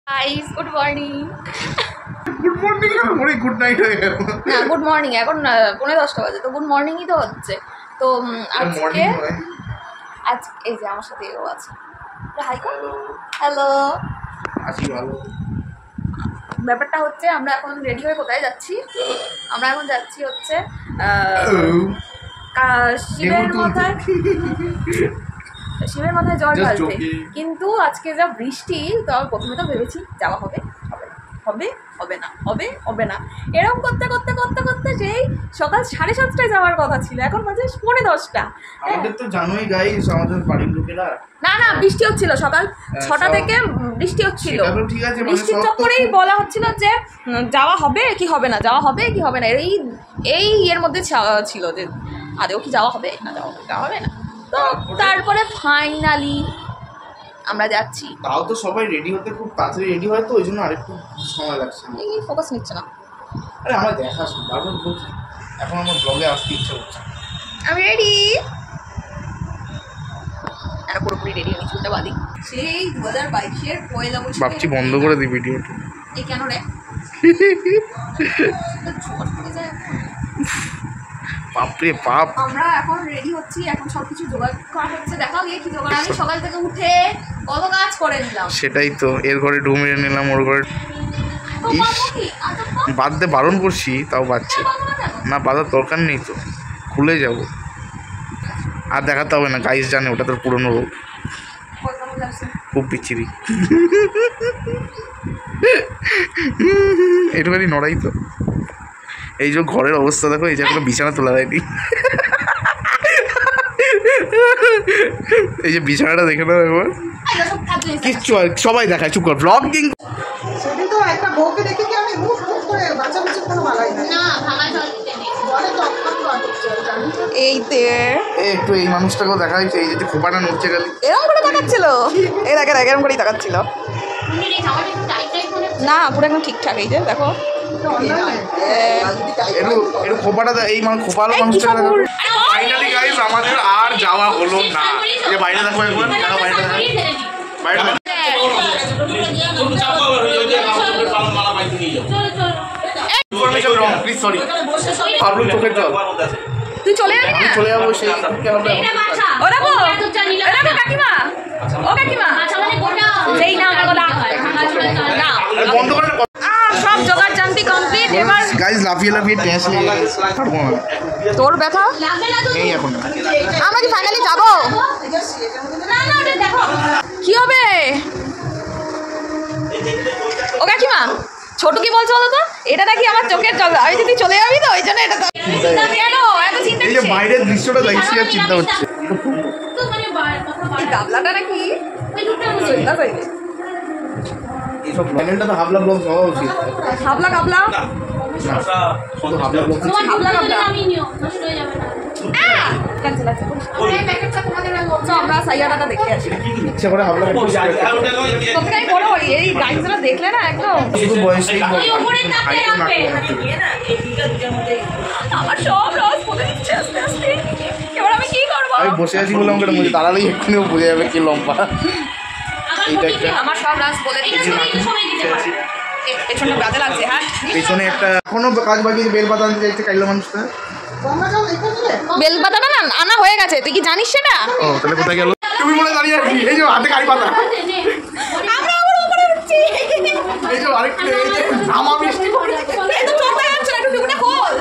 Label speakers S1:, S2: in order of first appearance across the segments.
S1: Guys good morning.
S2: Good morning না good night হয়ে গেল।
S1: না গুড মর্নিং, এখন 10:45 বাজে, তো গুড মর্নিংই তো হচ্ছে। তো আজকে এই যে আমার সাথে এও আছে। হাই হ্যালো,
S2: আছি ভালো।
S1: ব্যাপারটা হচ্ছে আমরা এখন রেডি হয়ে কোথায় যাচ্ছি? আমরা এখন যাচ্ছি হচ্ছে শিবের মাথায় জল ঢালতে। কিন্তু আজকে যা বৃষ্টি, তো প্রথমে তো ভেবেছি যাওয়া হবে হবে হবে না হবে হবে না, এরকম করতে করতে করতে করতে সেই সকাল 7:30টায় যাওয়ার কথা ছিল, এখন বাজে 10:45।
S2: আমাদের তো জানোই গাইস, আমাদের বাড়ির লোকেরা
S1: না বৃষ্টি হচ্ছিল সকাল 6টা থেকে, বৃষ্টি হচ্ছিল।
S2: ঠিক আছে,
S1: বৃষ্টির চক্করেই বলা হচ্ছিল যে যাওয়া হবে কি হবে না, যাওয়া হবে কি হবে না, এই এর মধ্যে ছিল যে আদেও কি যাওয়া হবে না যাওয়া হবে না। তো তারপরে ফাইনালি আমরা যাচ্ছি।
S2: তাও তো সবাই রেডি হতে খুব তাড়াতাড়ি রেডি হয়, তো ওই জন্য আরেকটু সময় লাগছে।
S1: এই ফোকাস নিচ্ছে না।
S2: আরে আমার দেখা বারবার বলছি, এখন আমার ব্লগে আসতে ইচ্ছা হচ্ছে।
S1: আমি রেডি, আর পুরোপুরি রেডি আমি চুলটা বাঁধি। সেই 2022-এর পয়লা বৈশাখ
S2: ভাবছি বন্ধ করে দিই ভিডিওটা।
S1: এই কেন রে?
S2: বাপরে বাপ।
S1: আমরা এখন রেডি হচ্ছি, এখন সবকিছু জোগাড় করা হচ্ছে। দেখাও গিয়ে কি জোগাড়। আমি সকাল থেকে উঠে কত কাজ করে নিলাম।
S2: সেটাই তো, এর ঘরে ডুব মেরে নিলাম, ওর ঘরে বাঁধতে বারণ করছি, তাও বাঁধছে না। বাঁধার দরকার নেই তো, খুলে যাব। আর দেখাতে হবে না, গাইস জানে ওটা তোর পুরনো রোগ, খুব বিচ্ছিরি। একটুখানি নড়াই তো। এই যে ঘরের অবস্থা দেখো, এই যে এখনো বিছানা তোলা দেয়নি। এই যে বিছানাটা দেখে নাও একবার। কিচ্ছু সবাই দেখায়, চুপ কর। ব্লগিং
S3: সেদিন তো একটা বউকে দেখে কি আমি মুখ করে বাঁচাবাচি কোনো ভালাই না ভাঙা জল দিতে নেই বলে তো অক্ষম
S1: এইতে
S2: একটু এই মানুষটাকেও দেখা যাচ্ছে, এই যে খোপাটা নড়ছে গেলে
S1: এরকম করে তাকাচ্ছিল। এই দেখে এরকম করেই তাকাচ্ছিল না, পুরো একদম ঠিকঠাক। এই যে দেখো
S2: একটু খোপাটা, এই খোপালো মানুষটাকে দেখো। ফাইনালি গাইস আমাদের আর যাওয়া হলো না। এই যে বাইরে দেখো একবার, দেখো বাইরে দেখো, বাইরে দেখো। Information wrong, please sorry. Pablo চোখের জল।
S1: তুই চলে যাবি না?
S2: চলে যাবো সেই হবে।
S1: ও দেখো কাকিমা, ও কাকিমা যেই না আমরা গলা না
S2: বন্ধ করে
S1: সব জোগাড় জানতি কমপ্লিট। এবার
S2: গাইস লাফিয়ে লাফিয়ে টেন্স নিয়ে ছাড়বো না।
S1: তোর ব্যথা
S2: এই এখন
S1: আমরা কি ফাইনালি যাবো? কি হবে ও কাকিমা? ছোট কি বলছো বলো তো? এটা নাকি আমার চোখের জল, আমি যদি চলে যাবি তো ওই জন্য এটা কেন এত চিন্তা?
S2: এই যে বাইরের দৃশ্যটা দেখছি আর চিন্তা হচ্ছে।
S1: গাবলাটা নাকি
S2: এইসব চ্যানেলটা তো হাবলা ব্লগ হওয়া উচিত।
S1: হাবলা কাবলা
S2: শুধু হাবলা ব্লগ।
S1: হাবলা কাবলা আমরা সাইয়াটা দেখে আসি।
S2: ইচ্ছা করে হাবলা
S1: সবটাই বড় এই গাইজরা দেখলে না একদম
S2: শুধু বয়সেই
S1: আমার সব রস পড়ে দিচ্ছে আস্তে আস্তে। এবার আমি কি করবো?
S2: আমি বসে আছি বলে আমাকে মনে দাঁড়ালেই এক্ষুনিও বোঝা যাবে কি লম্বা। এইটা একটা
S1: আমার সব রাস বলে দিচ্ছে। পেছনে বাজে লাগছে। হ্যাঁ
S2: পেছনে একটা এখনো কাজ বাকি, বেলপাতা আনতে চাইছে কাইলো মানুষটা।
S1: বেলপাতাটা না আনা হয়ে গেছে, তুই কি জানিস সেটা?
S2: ও তাহলে কোথায় গেল? তুমি বলে দাঁড়িয়ে আছি, এই যে হাতে কারি পাতা।
S1: আমরা আবার উপরে উঠছি।
S2: এই যে আরেকটা ধামা বৃষ্টি পড়ছে।
S1: এই তো চোখটা যাচ্ছে না, একটু টুকুটা খোল।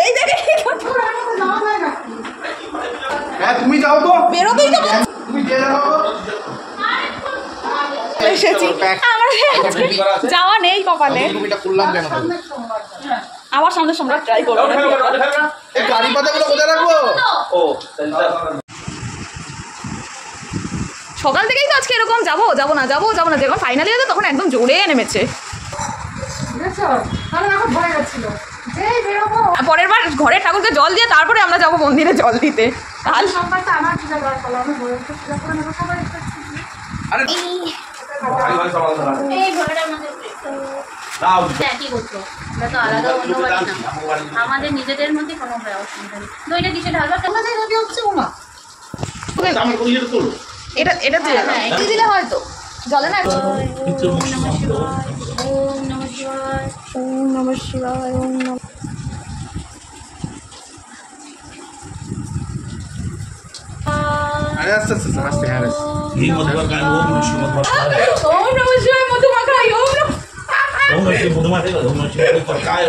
S1: এই দেখে
S2: হ্যাঁ তুমি যাও তো,
S1: বেরোবেই তো
S2: তুমি যে যাও
S1: এসেছি। আমার যাওয়া নেই কপালে।
S2: টুপিটা খুললাম কেন?
S1: আবার সামনে সামনে ট্রাই করবো।
S2: এই কারি পাতাগুলো কোথায় রাখবো?
S1: সকাল থেকেই তো আজকে এরকম যাবো যাবো না যাবো যাবো না, যখন ফাইনালি হতো তখন একদম জোরে নেমেছে। পরের বার ঘরে ঠাকুরকে জল দিয়ে তারপরে আমরা যাবো মন্দিরে জল দিতে। কাল
S4: আমাদের নিজেদের মধ্যে কোনো অসুবিধা নেই। দইটা কিসে ঢালবা?
S1: এটা এটা দিলে হয়তো জলে না
S4: ওম নমঃ শিবায়, ওম নমঃ শিবায়।
S1: ওম নমঃ শিবায়, ওম নমঃ।
S2: আরে আস্তে আস্তে আস্তে হ্যাঁ
S5: घी मधुमाखाई ओम नमः शिवाय मधुमाखाई
S1: ওম নমঃ শিবায় মধুমাখাই ওম নমঃ।
S5: ओम नमः शिवाय मधुमाखाई ओम नमः शिवाय मधुमाखाई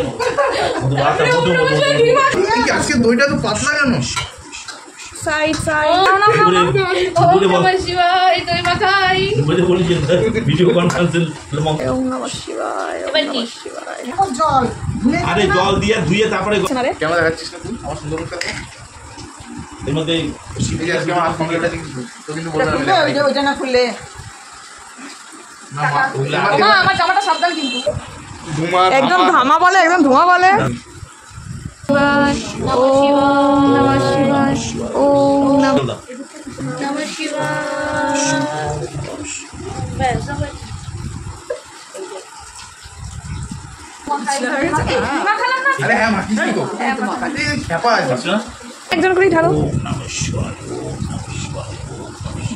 S5: मधुमाखा मधु मधु
S2: আজকে দইটা তো পাতলা কেন?
S1: সাইড সাইড ওম নমঃ শিবায় দই মাখাই।
S5: मुझे बोलिए वीडियो कॉन्फ्रेंस
S1: ওম নমঃ শিবায়, ওম
S4: এবার কি?
S1: নমঃ শিবায়।
S3: এখন জল ধুয়ে
S5: আরে জল দিয়ে ধুয়ে তারপরে
S1: না রে
S2: কেমন দেখাচ্ছিস না তুই আমার সুন্দর করে?
S5: এর মধ্যে
S2: এই আজকে আমার কমপ্লিটটা দেখি তো কিন্তু বলতে
S3: খুললে ওই যে ওইটা না খুললে
S2: না মা ওগুলা
S1: মা আমার জামাটা সাবধান কিন্তু
S2: ধুমা
S1: একদম ধামা বলে একদম ধোঁয়া বলে। ওম নমঃ শিবায়, ওম নমঃ।
S4: নমঃ শিবায়। ব্যাস, আবার
S1: মাখালাম না
S2: আরে হ্যাঁ মাখিস তো এই খেপা আছে
S1: একজন করেই ঢালো।
S5: ओम नमः शिवाय ओम नमः शिवाय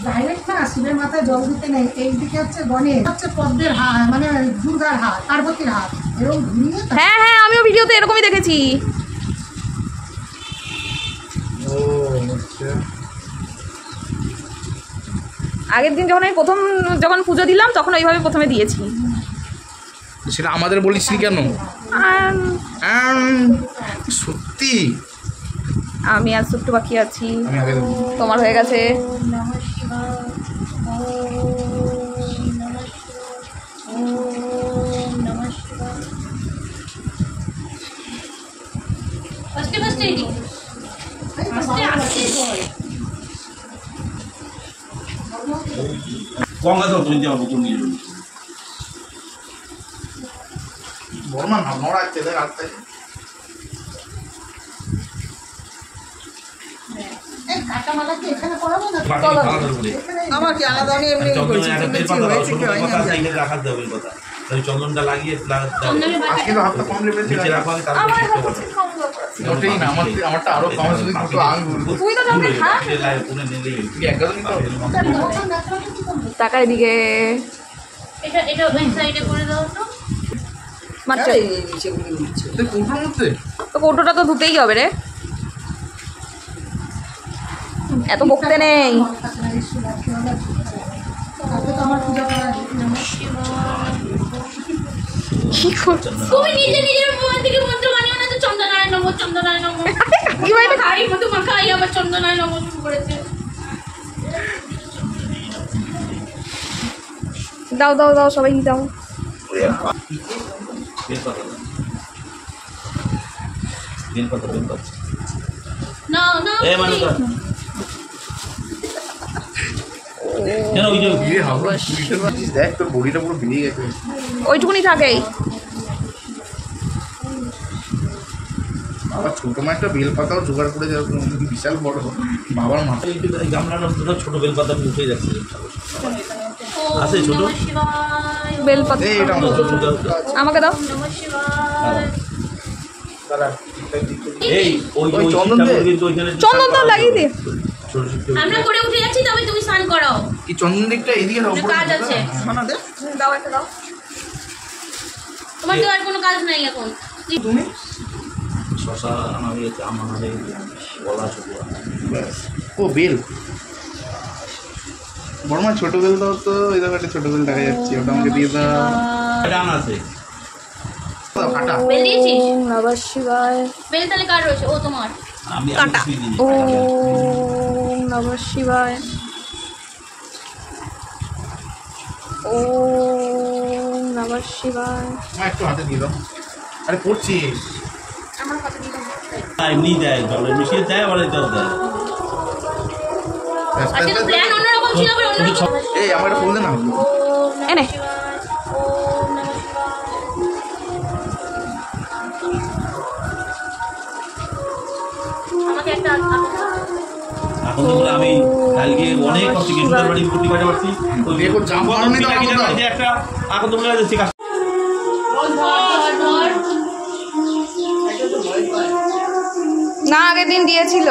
S3: ডাইরেক্ট না শিবের মাথায় জল দিতে নেই, এইদিকে হচ্ছে গণেশ, হচ্ছে পদ্মের হাত, মানে দুর্গার হাত, পার্বতীর হাত, এরকম ঘুরিয়ে
S1: হ্যাঁ হ্যাঁ আমিও ভিডিওতে এরকমই দেখেছি।
S2: ও আচ্ছা
S1: আগের দিন যখন আমি যখন পুজো দিলাম তখন ওইভাবে প্রথমে দিয়েছি।
S2: সেটা আমাদের বলিস নি কেন?
S1: আর
S2: সত্যি
S1: আমি আর একটু বাকি আছি,
S2: আমি আগে দেবো।
S1: তোমার হয়ে গেছে।
S4: ওম নমঃ শিবায়, ওম নমঃ শিবায়, ওম নমঃ শিবায়। ফার্স্টে ফার্স্টে এদিকে আস্তে আস্তে
S5: গঙ্গাধর তুমি যাও বোতল নিয়ে যাও
S2: বর্মা না নড়াচ্ছে দেখ রাস্তায়
S3: এই কাঁটামালা কি এখানে পড়াবো না?
S5: বাকি আলাদা করে
S3: আমার কি আলাদা, আমি এমনি
S5: চন্দন
S3: করেছি,
S5: একটা বেল
S3: কিছু
S5: পাতা দাও
S3: হয়েছে কি
S5: ছোট
S3: হয়নি
S5: কথা
S3: আমি জানি
S5: সাইডে
S3: না।
S5: রাখা দেবে কথা তাই চন্দনটা লাগিয়ে দাও
S4: চন্দনের পাতা
S2: আজকে তো হাতটা কম লেগেছে
S5: নিচে রাখো আমি তারপর
S1: আমার
S5: দেখতে
S1: হাতে
S5: পাবো
S1: ঠিক কম দরকার আছে।
S2: ওটাই না আমারটা আরো কম আছে দুটো আঙুল
S1: তুই তো কাউকে খা
S5: পুনে নিলেই
S2: তুই একদমই তো
S1: টাকা এদিকে
S4: এটা এটা ওই সাইডে করে দাও তো।
S1: মাত্র
S2: তুই কোটার মধ্যে
S1: তো কৌটোটা তো ধুতেই হবে রে, এত বকতে নেই।
S3: আজকে তো আমার পূজা করা আছে।
S1: কি করছো?
S4: তুমি নিজে নিজের মন থেকে মন্ত্র বানিও না তো চন্দনায় নমঃ চন্দনায় নমঃ।
S1: কি বলে?
S4: খাই মধুমাখাই আবার চন্দনায় নমঃ শুরু করেছে।
S1: দাও দাও দাও সবাই দাও।
S5: বেল পাতা বেল পাতা বেল পাতা
S4: না না
S5: এ মানে কেন ওই যে
S2: ইয়ে হবে দেখ তোর বডিটা পুরো বেরিয়ে গেছে
S1: ওইটুকুনি থাকেই।
S2: বাবা ছোট মা একটা বেল পাতাও জোগাড় করে যাবে বিশাল বড় বাবার মাথা
S5: এই গামলার মধ্যে ছোট বেল পাতা উঠে যাচ্ছে আছে ছোট
S4: নমঃ শিবায়,
S1: বেলপাতা
S2: এই এটা আমার
S1: আমাকে দাও।
S4: ওম নমঃ শিবায়।
S5: এই ওই
S2: ওই
S5: ওই
S2: চন্দন দে।
S5: কিন্তু ওইখানে
S1: চন্দন তো লাগিয়ে দে।
S5: ছোট ছোট
S4: আমরা করে উঠে যাচ্ছি তবে তুমি স্নান করাও,
S2: এই চন্দন দিকটা এদিকে দাও
S4: একটা কাজ আছে।
S3: শোনা দে,
S1: দাও একটা দাও।
S4: তোমার তো আর কোনো কাজ নাই এখন।
S2: তুমি
S5: শশা আনা হয়েছে আমার গলা ছোট
S2: ও বেল বড় মা ছোট বেল দাও তো এই দেখো একটা ছোট বেল দেখা যাচ্ছে ওটা আমাকে দিয়ে দাও
S5: ডান আছে
S2: কাটা
S4: বেল দিয়েছিস?
S1: ওম নমঃ শিবায়,
S4: বেল তাহলে কার রয়েছে? ও তোমার।
S5: আমি
S1: কাটা।
S5: কিছুই দিইনি।
S1: ওম নমঃ শিবায়, ওম নমঃ শিবায়।
S2: মা একটু হাতে দিয়ে দাও আরে পড়ছি
S5: এমনি দেয় জলে মিশিয়ে দেয় আবার এটাও দেয়
S4: আজকে তো প্ল্যান অন্যরকম ছিল, আবার অন্যরকম।
S2: এই আমার একটা ফুল দে না
S4: ওম
S1: এনে।
S4: নমঃ শিবায়, ওম নমঃ শিবায়। আমাকে একটা
S5: এখন তো আমি কালকে অনেক করছি গেটুদার বাড়ি কুটি কাটা পারছি ওই
S2: দেখো, জাম পারনি তো আমাকে দাও।
S5: যে একটা এখন তো বলে যাচ্ছে
S4: ধর ধর।
S1: না আগের দিন দিয়েছিল।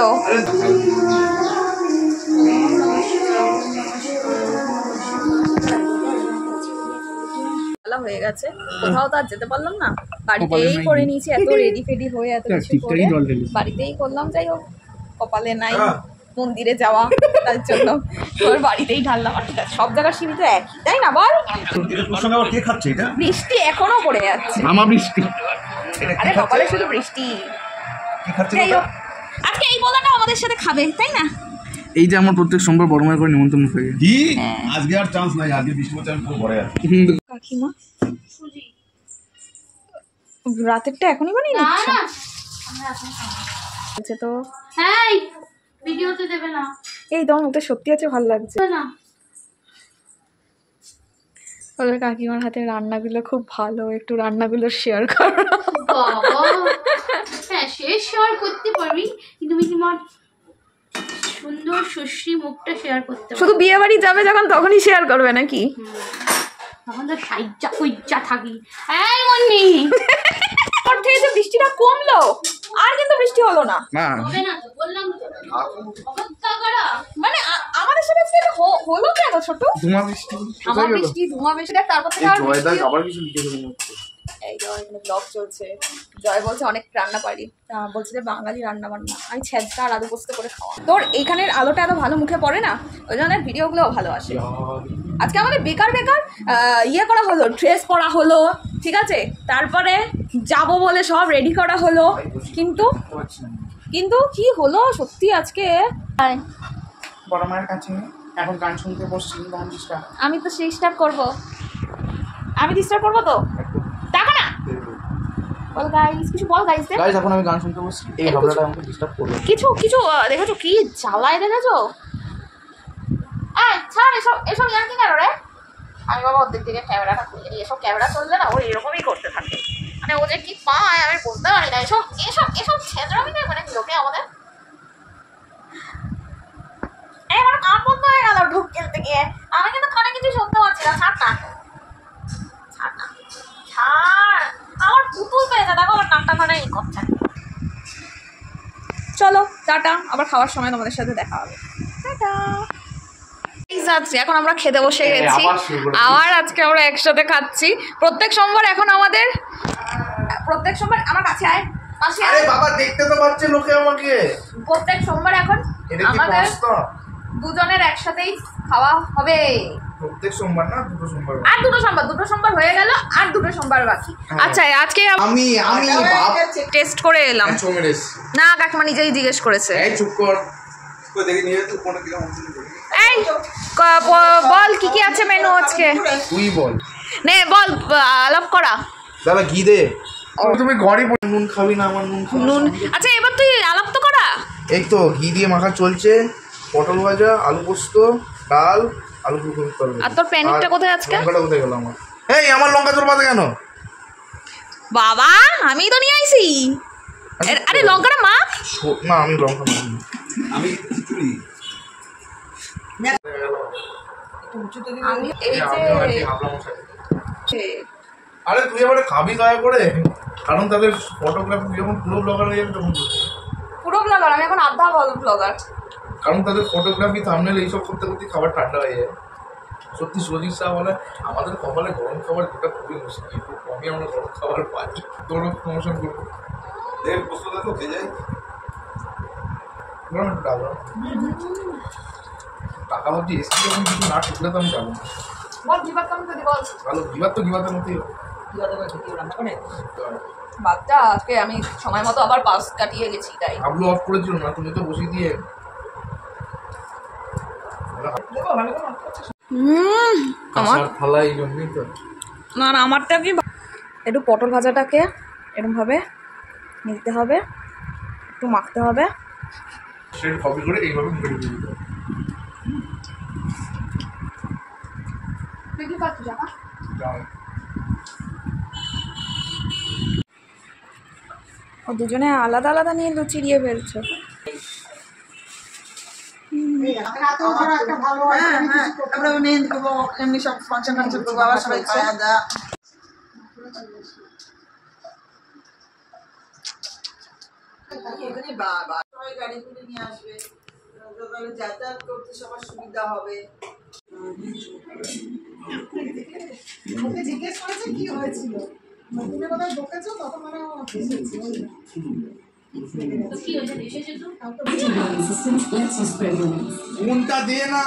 S1: হয়ে গেছে, কোথাও তো আর যেতে পারলাম না, বাড়িতেই করে নিয়েছি, এত রেডি ফেডি হয়ে এত কিছু করে বাড়িতেই করলাম। যাই হোক, কপালে নাই মন্দিরে যাওয়া, তার জন্য তোর বাড়িতেই ঢাললাম। আর ঠিক আছে, সব জায়গার সিঁড়ি তো একই, তাই না বল? বৃষ্টি এখনো পড়ে যাচ্ছে,
S2: বৃষ্টি।
S1: আরে কপালে শুধু বৃষ্টি। যাই হোক, আজকে এই বলাটা আমাদের সাথে খাবে, তাই না?
S2: এই যে আমার প্রত্যেক সোমবার বড় মায়ের করে নিমন্ত্রণ হয়ে গেছে।
S5: কি আজকে আর চান্স নাই, আজকে বৃষ্টি পড়ছে, আমি পুরো ঘরে আছি।
S1: কাকিমা রাতেরটা এখনই বানিয়ে নিচ্ছে তো।
S4: হ্যাঁ, ভিডিওতে দেবে না।
S1: এই দম, ওটা সত্যি আছে, ভালো লাগছে
S4: না।
S1: ওদের কাকিমার হাতের রান্নাগুলো খুব ভালো, একটু রান্নাগুলো শেয়ার করো।
S4: বাবা, হ্যাঁ সে শেয়ার করতে পারবি, কিন্তু আমি তোমার সুন্দর সুশ্রী মুখটা শেয়ার করতে পারবি।
S1: শুধু বিয়ে বাড়ি যাবে যখন তখনই শেয়ার করবে নাকি?
S4: তখন তো সাইজা কইজা থাকি। এই মন্নি,
S1: ওর থেকে যে বৃষ্টিটা কমলো, আর কিন্তু বৃষ্টি হলো না।
S2: না
S4: হবে না তো, বললাম তো অপেক্ষা করা।
S1: মানে আমাদের সাথে আজকে এটা হলো কেন ছোট?
S2: ধুমা বৃষ্টি,
S1: আমার বৃষ্টি, ধোঁয়া বৃষ্টি, তারপর থেকে আর বৃষ্টি হলো।
S2: আবার কিছু লিখে দেবেন।
S1: এই জয়, এখানে ব্লগ চলছে। জয় বলছে অনেক রান্না পারি, বলছে যে বাঙালি রান্না বান্না, আমি ছেঁচড়া আর আলু পোস্ত করে খাওয়া। তোর এইখানের আলোটা এত ভালো মুখে পড়ে না, ওই জন্য ভিডিওগুলো ভালো আসে। আজকে আমাদের বেকার ইয়ে করা হলো, ড্রেস পরা হলো, ঠিক আছে, তারপরে যাব বলে সব রেডি করা হলো, কিন্তু কি হলো সত্যি আজকে।
S2: বড় মায়ের কাছে এখন গান শুনতে বসছি,
S1: আমি তো ডিস্টার্ব করবো, আমি ডিস্টার্ব করবো তো, টাকা না বল গাইস, কিছু বল গাইস।
S2: গাইস এখন আমি গান শুনতে বসছি, এই হাবড়াটা আমাকে ডিস্টার্ব করবে।
S1: কিছু দেখেছো কি জ্বালায়, দেখেছো? ছাড় এসব ইয়ার্কি কেন রে? আমি বাবা ওদের দিকে ক্যামেরাটা খুলে দিই, এসব ক্যামেরা চললে না ও এরকমই করতে থাকে, মানে ও যে কি পায় আমি বলতে পারি না। এসব ছেঁচড়ামি দেয় মানে লোকে আমাদের। এবার কান বন্ধ হয়ে গেল ঢুক খেলতে গিয়ে, আমি কিন্তু কানে কিছু শুনতে পাচ্ছি না। ছাড় আমার পুতুল পেয়েছে, দেখো আমার কানটা কানে ই করছে। চলো টাটা, আবার খাওয়ার সময় তোমাদের সাথে দেখা হবে, টাটা। এখন আমরা খেতে বসে গেছি, আবার আজকে আমরা একসাথে খাচ্ছি। প্রত্যেক সোমবার আমার কাছে আয়,
S2: আরে বাবা দেখতে তো পাচ্ছে লোকে আমাকে।
S1: প্রত্যেক সোমবার এখন আমাদের দুজনের একসাথেই খাওয়া হবে।
S2: প্রত্যেক সোমবার না, দুটো সোমবার।
S1: আর দুটো সোমবার হয়ে গেল, আর দুটো সোমবার বাকি। আচ্ছা আজকে
S2: আমি
S1: টেস্ট করে এলাম না, কাকিমা নিজেই জিজ্ঞেস করেছে।
S2: এই চুপ কর,
S1: এই বল কি আছে মেনু আজকে,
S2: তুই বল।
S1: নে বল, আলাপ করা।
S2: দাদা ঘি দে। তুমি ঘরে নুন খাবি না? আমার নুন।
S1: আচ্ছা এবার তুই আলাপ তো করা।
S2: এই তো ঘি দিয়ে মাখা চলছে, পটল ভাজা, আলু পোস্ত, ডাল, আলু ফুলকপির তরকারি।
S1: আর তোর প্যানিকটা কোথায় আজকে?
S2: লঙ্কাটা কোথায় গেল আমার? এই আমার লঙ্কা তোর পাতে কেন?
S1: বাবা আমি তো নিয়ে আইছি। আরে লঙ্কাটা মাখ
S2: না, আমি লঙ্কা মাখি,
S5: আমি খিচুড়ি।
S2: আরে তুই আবার খাবি দয়া করে, কারণ তাদের ফটোগ্রাফি যখন পুরো ব্লগার হয়ে যাবে তখন
S1: পুরো ব্লগার, আমি এখন আধা ব্লগার।
S2: কারণ তাদের ফটোগ্রাফি থাম্বনেল এইসব করতে করতে খাবার ঠান্ডা হয়ে যায়। সত্যি সুজিত শাহ বলে আমাদের কপালে গরম খাবার যেটা খুবই মুশকিল, খুব কমই আমরা গরম খাবার পাই। তোরও প্রমোশন করবো,
S5: দেখ পোস্ত দেখো খেয়ে যাই।
S2: বললাম একটু টাকা ভাবছি এসছি যখন কিছু না ঠুকলে তো আমি যাবো না।
S1: বল জিবাত কেমন করে বল।
S2: ভালো গিবার তো গিবাতের মতোই
S1: বাচ্চা, আজকে আমি সময় মতো আবার পাস কাটিয়ে গেছি, তাই
S2: আবলু অফ করেছিল না, তুমি তো বসিয়ে দিয়ে
S1: আমার
S2: থালা এই জন্যই তো।
S1: না আমারটা কি, একটু পটল ভাজাটাকে এরকম ভাবে নিতে হবে, একটু মাখতে হবে,
S2: সেটা কপি করে এইভাবে মুখে ঢুকিয়ে দিতে হবে।
S1: তুই কি খাচ্ছিস জামা? ও দুজনে আলাদা আলাদা নিয়ে লুচি দিয়ে ফেলছো।
S3: আমরা মেহেন্দি করবো, এমনি সব ফাংশন করবো, আবার সবাই খাওয়া দাওয়া। সবাই গাড়ি করে নিয়ে আসবে, যাতায়াত করতে সবার সুবিধা হবে। ওকে জিজ্ঞেস করেছে কি হয়েছিল, তুমি কোথায় ঢুকেছো তখন মানে এসেছি।
S4: তো কি হয়েছে এসেছে তো
S3: কাউকে
S6: কোনটা দিয়ে না